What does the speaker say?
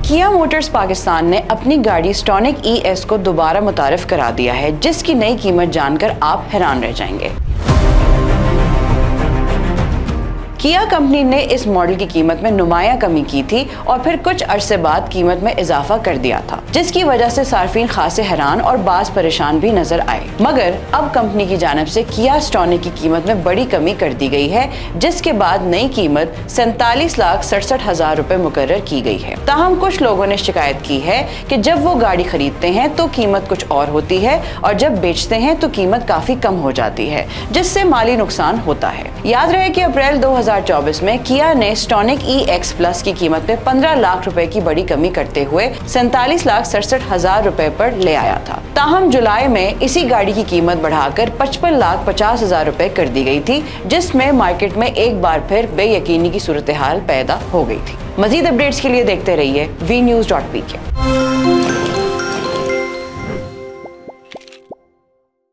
किया मोटर्स पाकिस्तान ने अपनी गाड़ी स्टॉनिक ES को दोबारा मुतारिफ करा दिया है, जिसकी नई कीमत जानकर आप हैरान रह जाएंगे। किया कंपनी ने इस मॉडल की कीमत में नुमायां कमी की थी और फिर कुछ अरसे बाद कीमत में इजाफा कर दिया था, जिसकी वजह से सार्फिन खासे हैरान और बाज परेशान भी नजर आए। मगर अब कंपनी की जानिब से किया स्टॉनिक की कीमत में बड़ी कमी कर दी गई है, जिसके बाद नई कीमत 47,67,000 रुपए मुकर्रर की गई है। ताहम कुछ लोगों ने शिकायत की है कि जब वो गाड़ी खरीदते हैं तो कीमत कुछ और होती है और जब बेचते हैं तो कीमत काफी कम हो जाती है, जिससे माली नुकसान होता है। याद रहे कि अप्रैल 2024 में किया ने स्टॉनिक EX प्लस की कीमत में 15 लाख रुपए की बड़ी कमी करते हुए 47,67,000 रुपए पर ले आया था। ताहम जुलाई में इसी गाड़ी की कीमत बढ़ाकर 55,50,000 रुपए कर दी गई थी, जिसमें मार्केट में एक बार फिर बेयकीनी की सूरत हाल पैदा हो गई थी। मजीद अपडेट्स के लिए देखते रहिए VNews.pk।